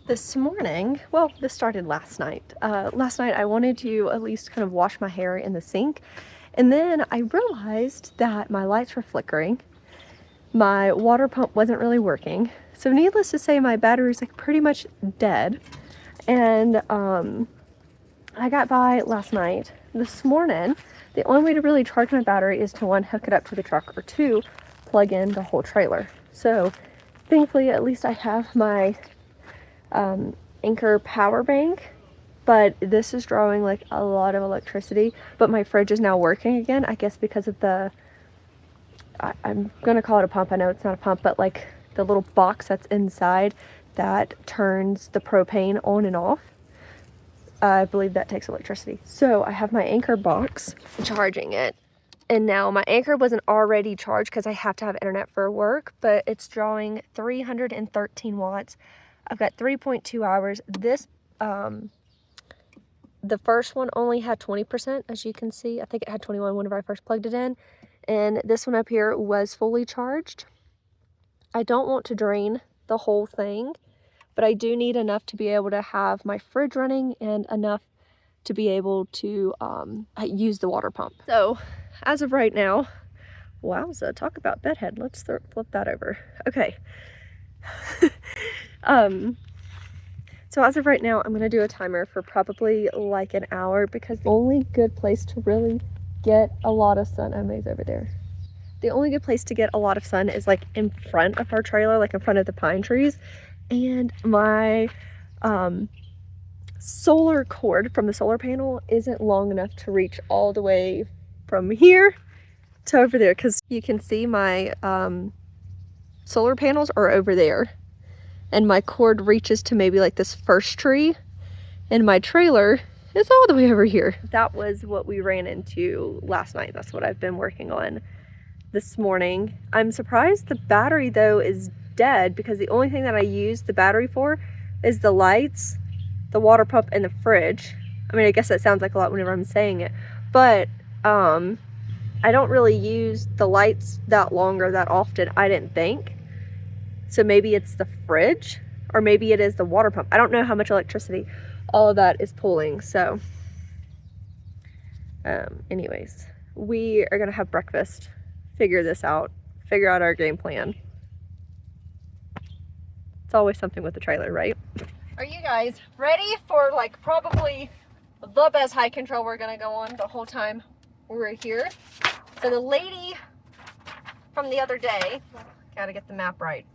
This morning, well, this started last night. Last night I wanted to at least kind of wash my hair in the sink, and then I realized that my lights were flickering. My water pump wasn't really working. So needless to say, my battery is like pretty much dead. And I got by last night. This morning, the only way to really charge my battery is to one, hook it up to the truck, or two, plug in the whole trailer. So thankfully, at least I have my Anchor power bank, but this is drawing like a lot of electricity. But my fridge is now working again, I guess because of the I'm gonna call it a pump. I know it's not a pump, but like the little box that's inside that turns the propane on and off. I believe that takes electricity. So I have my Anchor box charging it, and now my Anchor wasn't already charged because I have to have internet for work, but it's drawing 313 watts. I've got 3.2 hours. This the first one only had 20%, as you can see. I think it had 21 whenever I first plugged it in, and this one up here was fully charged. I don't want to drain the whole thing, but I do need enough to be able to have my fridge running and enough to be able to use the water pump. So as of right now, wowza, talk about bedhead. Let's flip that over. Okay. So as of right now, I'm gonna do a timer for probably like an hour, because the only good place to really get a lot of sun, May's over there. The only good place to get a lot of sun is like in front of our trailer, like in front of the pine trees. And my solar cord from the solar panel isn't long enough to reach all the way from here to over there, because you can see my solar panels are over there, and my cord reaches to maybe like this first tree, and my trailer is all the way over here. That was what we ran into last night. That's what I've been working on this morning. I'm surprised the battery though is dead, because the only thing that I use the battery for is the lights, the water pump, and the fridge. I mean, I guess that sounds like a lot whenever I'm saying it, but I don't really use the lights that long or that often, I didn't think. So maybe it's the fridge, or maybe it is the water pump. I don't know how much electricity all of that is pulling. So anyways, we are gonna have breakfast, figure this out, figure out our game plan. It's always something with the trailer, right? Are you guys ready for like probably the best hiking trail we're gonna go on the whole time we're here? So the lady from the other day, gotta get the map right.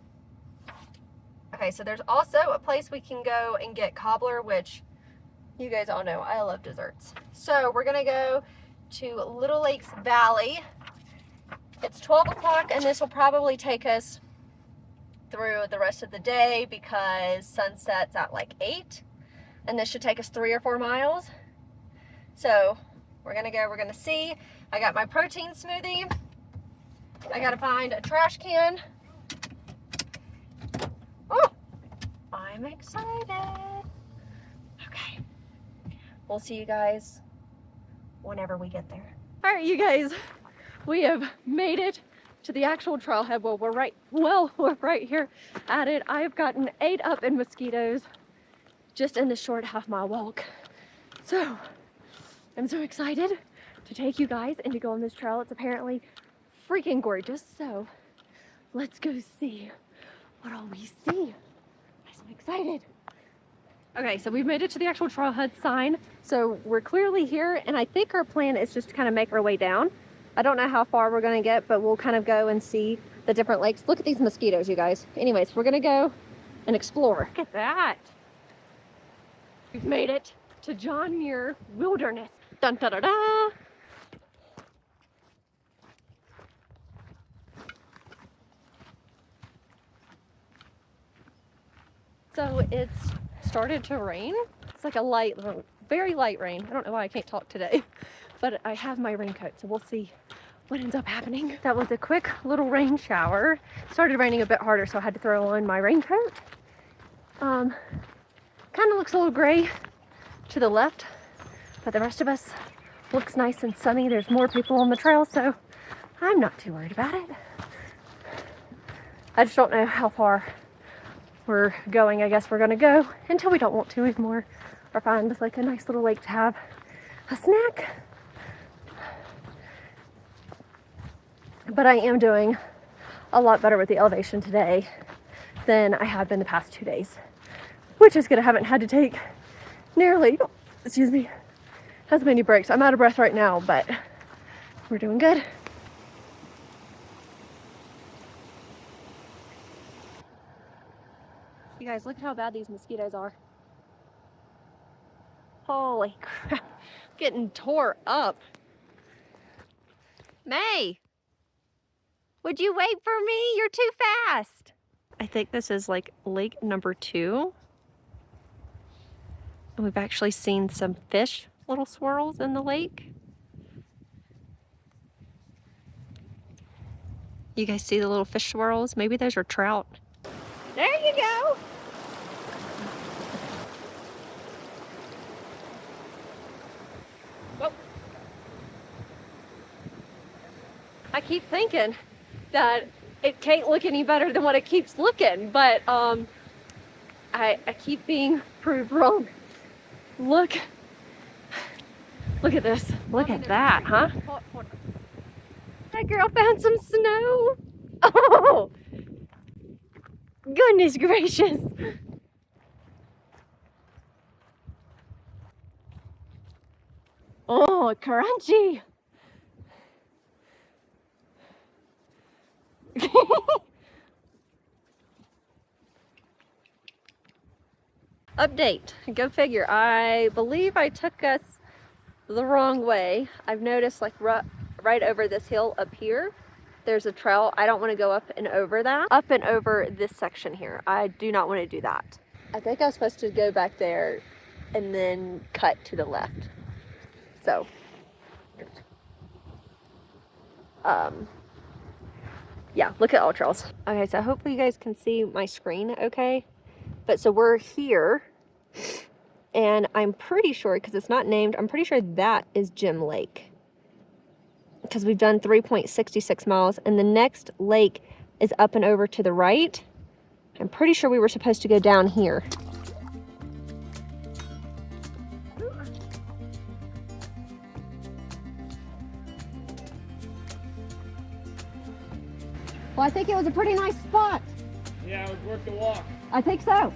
Okay, so there's also a place we can go and get cobbler, which you guys all know I love desserts. So we're gonna go to Little Lakes Valley. It's 12 o'clock, and this will probably take us through the rest of the day, because sunset's at like 8, and this should take us 3 or 4 miles. So we're gonna go, we're gonna see. I got my protein smoothie. I gotta find a trash can. Oh, I'm excited. Okay, we'll see you guys whenever we get there. All right, you guys, we have made it to the actual trailhead. Well, we're right here at it. I have gotten ate up in mosquitoes just in the short half-mile walk. So I'm so excited to take you guys and to go on this trail. It's apparently freaking gorgeous. So let's go see what all we see. I'm so excited. Okay, so we've made it to the actual trailhead sign. So we're clearly here, and I think our plan is just to kind of make our way down. I don't know how far we're gonna get, but we'll kind of go and see the different lakes. Look at these mosquitoes, you guys. Anyways, we're gonna go and explore. Look at that. We've made it to John Muir Wilderness. Dun da da da. So it's started to rain. It's like a very light rain. I don't know why I can't talk today, but I have my raincoat, so we'll see what ends up happening. That was a quick little rain shower. It started raining a bit harder, so I had to throw on my raincoat. Kind of looks a little gray to the left, but the rest of us looks nice and sunny. There's more people on the trail, so I'm not too worried about it. I just don't know how far we're going. I guess we're gonna go until we don't want to anymore, or find like a nice little lake to have a snack. But I am doing a lot better with the elevation today than I have been the past 2 days, which is good. I haven't had to take nearly, excuse me, as many breaks. I'm out of breath right now, but we're doing good. You guys, look at how bad these mosquitoes are. Holy crap, getting tore up. May, would you wait for me? You're too fast. I think this is like lake number 2. And we've actually seen some fish, little swirls in the lake. You guys see the little fish swirls? Maybe those are trout. There you go. Whoa. I keep thinking that it can't look any better than what it keeps looking, but I keep being proved wrong. Look at this. Look at that, huh? That girl found some snow. Oh, goodness gracious. Oh, crunchy. Update, go figure. I believe I took us the wrong way. I've noticed like right over this hill up here, there's a trail. I don't want to go up and over that. Up and over this section here. I do not want to do that. I think I was supposed to go back there and then cut to the left. So, yeah, look at all trails. Okay, so hopefully you guys can see my screen okay. But so we're here, and I'm pretty sure, because it's not named, I'm pretty sure that is Gem Lake. Because we've done 3.66 miles, and the next lake is up and over to the right. I'm pretty sure we were supposed to go down here. Well, I think it was a pretty nice spot. Yeah, it was worth the walk. I think so.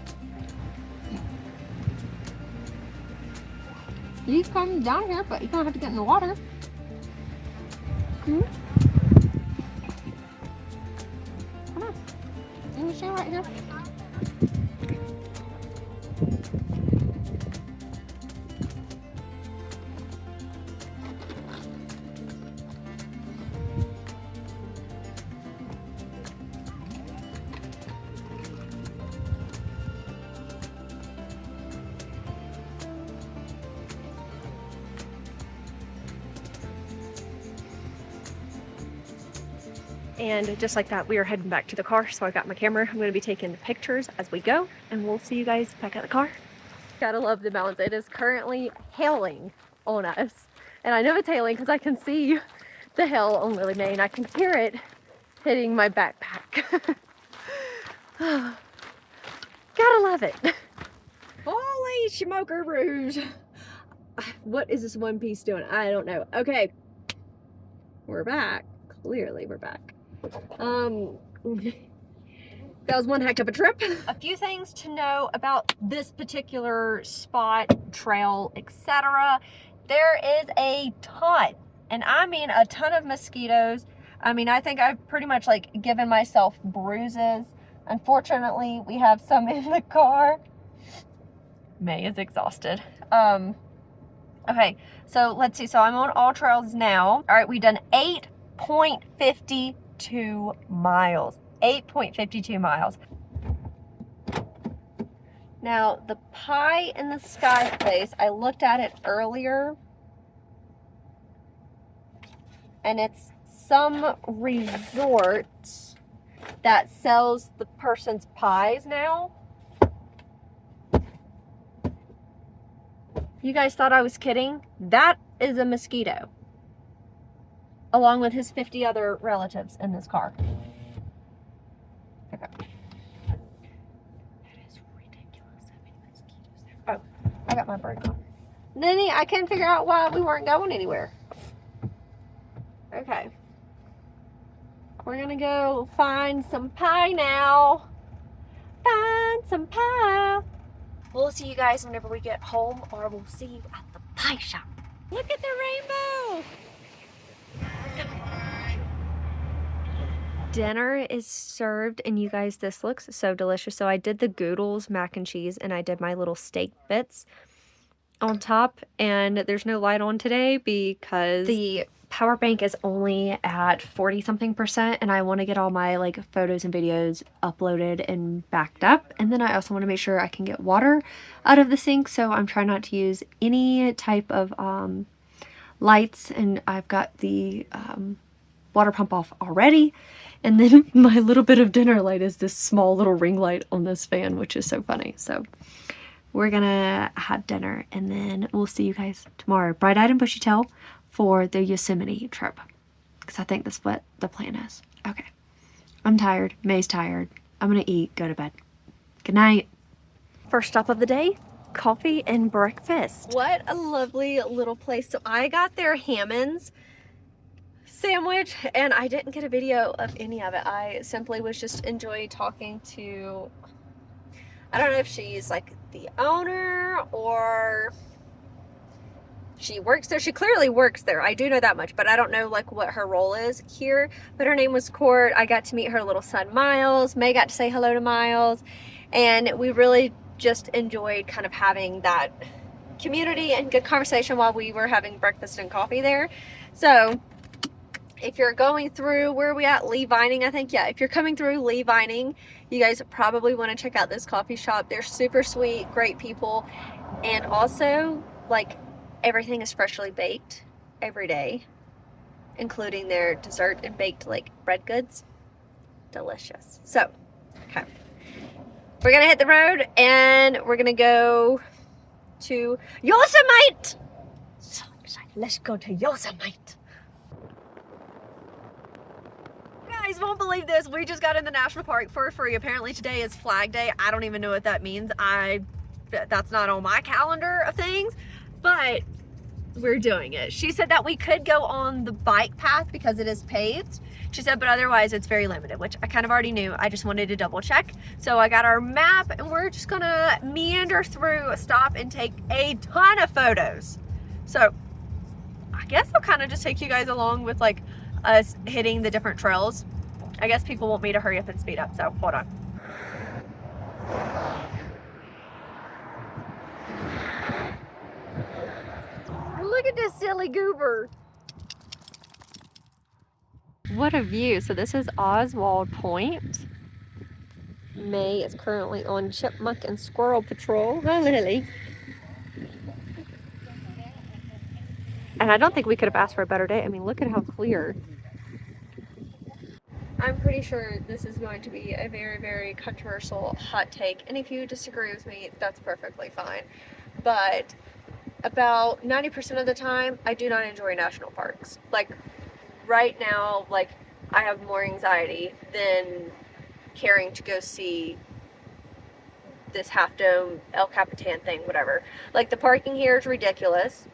You can come down here, but you don't have to get in the water. Come on. You can stay right here. And just like that, we are heading back to the car. So I got my camera. I'm going to be taking pictures as we go, and we'll see you guys back at the car. Gotta love the mountains. It is currently hailing on us. And I know it's hailing because I can see the hail on Lily Main. I can hear it hitting my backpack. Gotta love it. Holy smoker rouge. What is this one piece doing? I don't know. Okay. We're back. Clearly we're back. That was one heck of a trip. A few things to know about this particular spot, trail, etc. There is a ton, and I mean a ton of mosquitoes. I mean, I think I've pretty much like given myself bruises. Unfortunately, we have some in the car. May is exhausted. Okay, so let's see. So I'm on all trails now. All right, we've done 8.52 miles. 8.52 miles. Now, the pie in the sky place, I looked at it earlier, and it's some resort that sells the person's pies now. You guys thought I was kidding? That is a mosquito, along with his 50 other relatives in this car. Okay. got my break on. Nenny, I couldn't figure out why we weren't going anywhere. Okay. We're gonna go find some pie now. Find some pie. We'll see you guys whenever we get home, or we'll see you at the pie shop. Look at the rainbow. Dinner is served, and you guys, this looks so delicious. So I did the Goodles mac and cheese, and I did my little steak bits on top, and there's no light on today because the power bank is only at 40 something percent, and I want to get all my like photos and videos uploaded and backed up. And then I also want to make sure I can get water out of the sink, so I'm trying not to use any type of lights, and I've got the water pump off already. And then my little bit of dinner light is this small little ring light on this fan, which is so funny. So we're gonna have dinner, and then we'll see you guys tomorrow, bright-eyed and bushy-tailed, for the Yosemite trip, because I think that's what the plan is. Okay, I'm tired. May's tired. I'm gonna eat, go to bed. Good night. First stop of the day, coffee and breakfast. What a lovely little place. So I got their Hammond's sandwich, and I didn't get a video of any of it. I simply was just enjoying talking to, I don't know if she's like the owner or she works there. She clearly works there. I do know that much, but I don't know like what her role is here. But her name was Court. I got to meet her little son, Miles. May got to say hello to Miles. And we really just enjoyed kind of having that community and good conversation while we were having breakfast and coffee there. So if you're going through, where are we at? Lee Vining, I think. Yeah, if you're coming through Lee Vining, you guys probably want to check out this coffee shop. They're super sweet, great people. And also, like, everything is freshly baked every day, including their dessert and baked, like, bread goods. Delicious. So, okay. We're going to hit the road, and we're going to go to Yosemite. So excited. Let's go to Yosemite. Guys won't believe this. We just got in the national park for free. Apparently today is Flag Day. I don't even know what that means. That's not on my calendar of things, but we're doing it. She said that we could go on the bike path because it is paved. She said, but otherwise it's very limited, which I kind of already knew. I just wanted to double check. So I got our map, and we're just gonna meander through, stop and take a ton of photos. So I guess I'll kind of just take you guys along with like us hitting the different trails. I guess people want me to hurry up and speed up, so hold on. Look at this silly goober. What a view. So this is Oswald Point. May is currently on chipmunk and squirrel patrol. Hi, Lily. And I don't think we could have asked for a better day. I mean, look at how clear. I'm pretty sure this is going to be a very, very controversial hot take. And if you disagree with me, that's perfectly fine. But about 90% of the time, I do not enjoy national parks. Like right now, like I have more anxiety than caring to go see this Half Dome El Capitan thing, whatever. Like the parking here is ridiculous.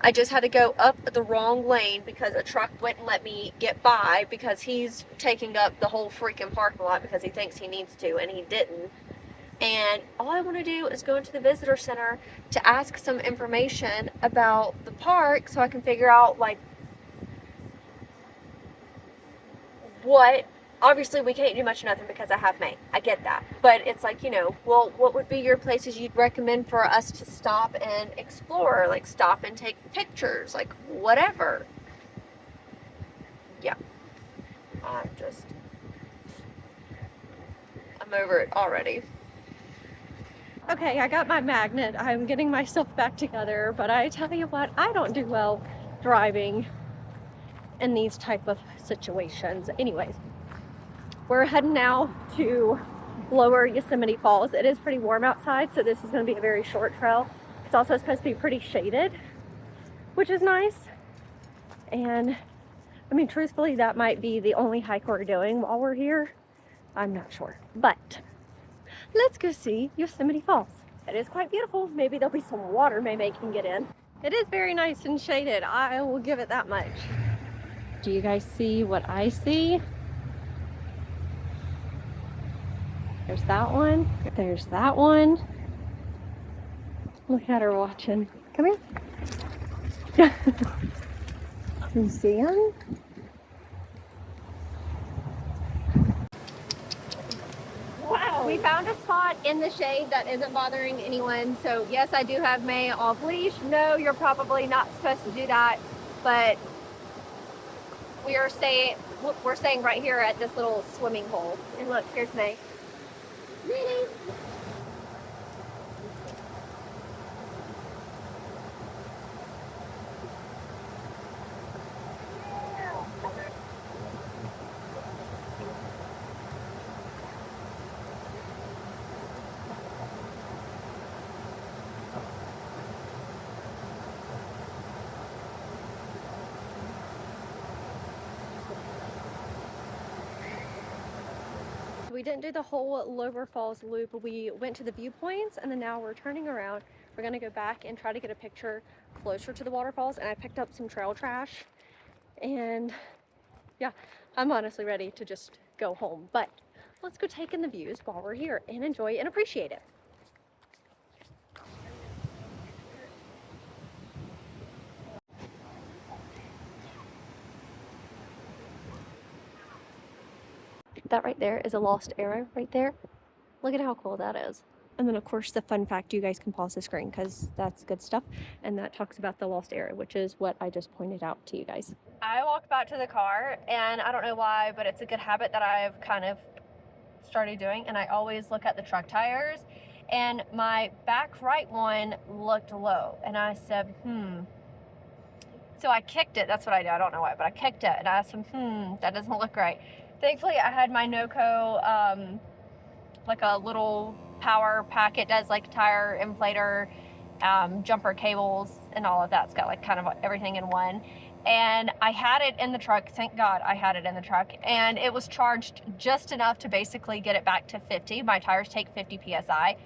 I just had to go up the wrong lane because a truck wouldn't let me get by because he's taking up the whole freaking parking lot because he thinks he needs to, and he didn't. And all I want to do is go into the visitor center to ask some information about the park so I can figure out like what. Obviously we can't do much of nothing because I have May. I get that. But it's like, you know, well, what would be your places you'd recommend for us to stop and explore? Like stop and take pictures, like whatever. Yeah. I'm over it already. Okay, I got my magnet. I'm getting myself back together, but I tell you what, I don't do well driving in these type of situations. Anyways, we're heading now to Lower Yosemite Falls. It is pretty warm outside, so this is going to be a very short trail. It's also supposed to be pretty shaded, which is nice. And I mean, truthfully, that might be the only hike we're doing while we're here. I'm not sure, but let's go see Yosemite Falls. It is quite beautiful. Maybe there'll be some water maybe can get in. It is very nice and shaded. I will give it that much. Do you guys see what I see? There's that one. There's that one. Look at her watching. Come here. You see him? Wow. We found a spot in the shade that isn't bothering anyone. So yes, I do have May off leash. No, you're probably not supposed to do that. But we're staying right here at this little swimming hole. And look, here's May. Really? We didn't do the whole Lower Falls loop. We went to the viewpoints and then now we're turning around. We're gonna go back and try to get a picture closer to the waterfalls, and I picked up some trail trash. And yeah, I'm honestly ready to just go home, but let's go take in the views while we're here and enjoy and appreciate it. That right there is a lost arrow right there. Look at how cool that is. And then of course the fun fact, you guys can pause the screen because that's good stuff. And that talks about the lost arrow, which is what I just pointed out to you guys. I walked back to the car and I don't know why, but it's a good habit that I've kind of started doing. And I always look at the truck tires, and my back right one looked low. And I said, So I kicked it. That's what I did. I don't know why, but I kicked it and I said, that doesn't look right. Thankfully, I had my NOCO, like a little power pack. It does like tire inflator, jumper cables, and all of that. It's got like kind of everything in one. And I had it in the truck. Thank God I had it in the truck. And it was charged just enough to basically get it back to 50. My tires take 50 PSI.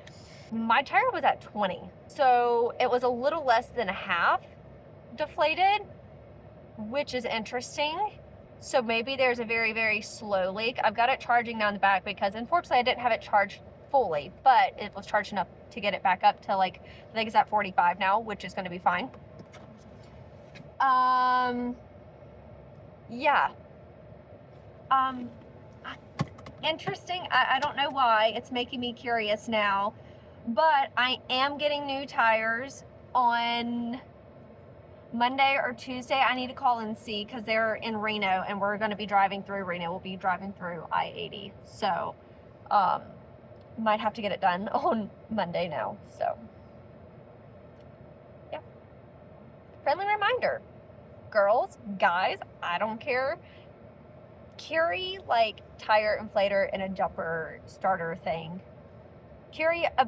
My tire was at 20. So it was a little less than half deflated, which is interesting. So maybe there's a very, very slow leak. I've got it charging now in the back because unfortunately I didn't have it charged fully, but it was charged enough to get it back up to like, I think it's at 45 now, which is going to be fine. Yeah. Interesting. I don't know why. It's making me curious now, but I am getting new tires on Monday or Tuesday. I need to call and see because they're in Reno and we're going to be driving through Reno. We'll be driving through I-80. So, might have to get it done on Monday now. So, yeah. Friendly reminder. Girls, guys, I don't care. Carry like tire inflator and a jumper starter thing. Carry a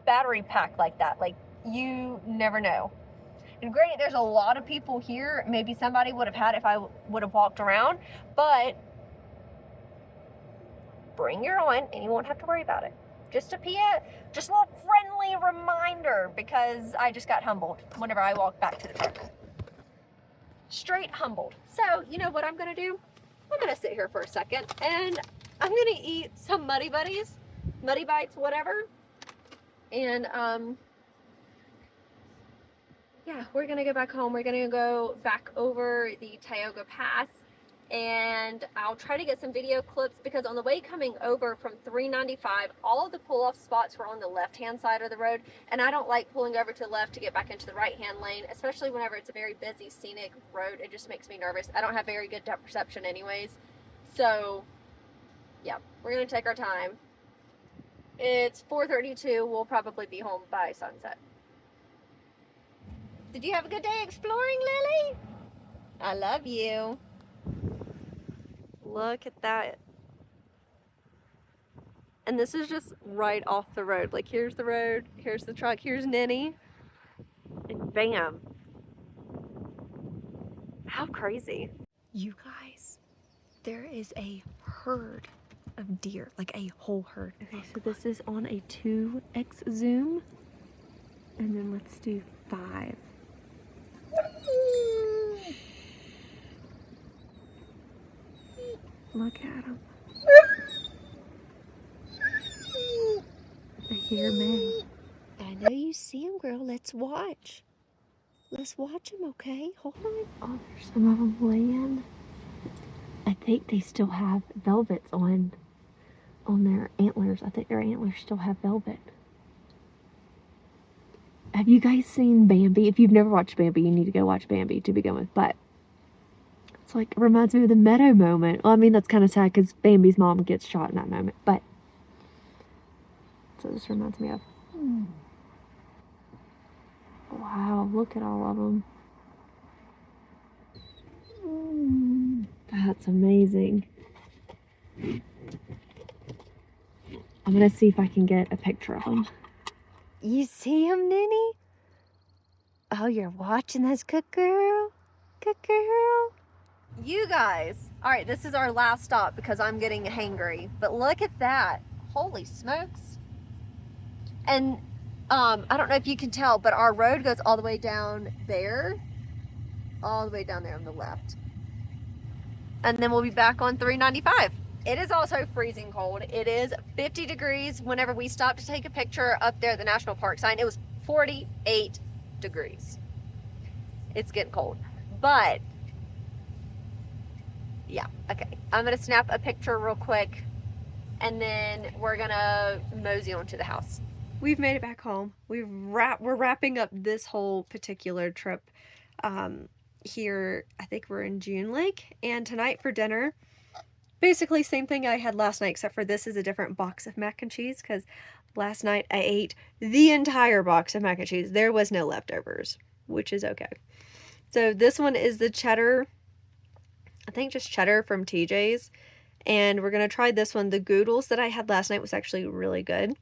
battery pack like that. Like, you never know. And granted, there's a lot of people here. Maybe somebody would have had it if I would have walked around, but bring your own and you won't have to worry about it. Just a little friendly reminder because I just got humbled whenever I walked back to the truck. Straight humbled. So, you know what I'm going to do? I'm going to sit here for a second and I'm going to eat some Muddy Buddies, Muddy Bites, whatever. And, yeah, we're gonna go back home. We're gonna go back over the Tioga Pass, and I'll try to get some video clips because on the way coming over from 395, all of the pull-off spots were on the left-hand side of the road, and I don't like pulling over to the left to get back into the right-hand lane, especially whenever it's a very busy scenic road. It just makes me nervous. I don't have very good depth perception anyways, so yeah, we're gonna take our time. It's 4:32. We'll probably be home by sunset. Did you have a good day exploring, Lily? I love you. Look at that. And this is just right off the road. Like, here's the road, here's the truck, here's Ninny, and bam. How crazy. You guys, there is a herd of deer, like a whole herd. Okay, so this is on a 2x zoom. Let's do 5. Look at them. They hear me. I know you see them, girl. Let's watch. Let's watch them, okay? Hold on. Oh, there's some of them laying. I think they still have velvets on their antlers. I think their antlers still have velvet. Have you guys seen Bambi? If you've never watched Bambi, you need to go watch Bambi to begin with. But it's like, it reminds me of the meadow moment. Well, I mean, that's kind of sad because Bambi's mom gets shot in that moment. But, so this reminds me of. Wow, look at all of them. That's amazing. I'm going to see if I can get a picture of them. You see him, Ninny? Oh, you're watching this, good girl? Good girl. You guys. All right, this is our last stop because I'm getting hangry. But look at that. Holy smokes. And I don't know if you can tell, but our road goes all the way down there. All the way down there on the left. And then we'll be back on 395. It is also freezing cold. It is 50 degrees. Whenever we stopped to take a picture up there at the national park sign, it was 48 degrees. It's getting cold. But, yeah, okay. I'm going to snap a picture real quick, and then we're going to mosey on to the house. We've made it back home. We're wrapping up this whole particular trip here. I think we're in June Lake. And tonight for dinner, basically same thing I had last night, except for this is a different box of mac and cheese because last night I ate the entire box of mac and cheese. There was no leftovers, which is okay. So this one is the cheddar, I think just cheddar from TJ's. And we're going to try this one. The goodles that I had last night was actually really good.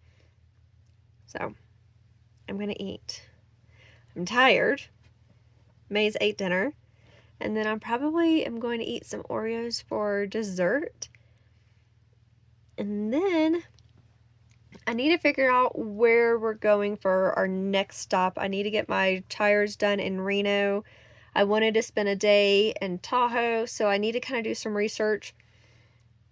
So I'm going to eat. I'm tired. May's ate dinner. And then I'm going to eat some Oreos for dessert. And then I need to figure out where we're going for our next stop. I need to get my tires done in Reno. I wanted to spend a day in Tahoe, so I need to kind of do some research,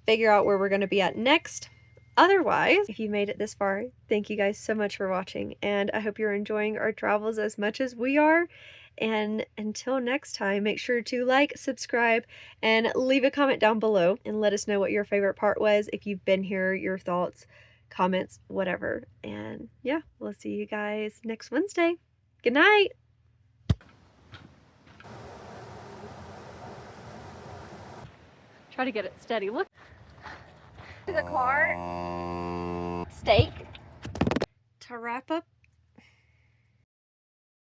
figure out where we're going to be at next. Otherwise, if you made it this far, thank you guys so much for watching, and I hope you're enjoying our travels as much as we are. And until next time, make sure to like, subscribe, and leave a comment down below and let us know what your favorite part was. If you've been here, your thoughts, comments, whatever. And yeah, we'll see you guys next Wednesday. Good night. Try to get it steady. Look to the car. Steak. To wrap up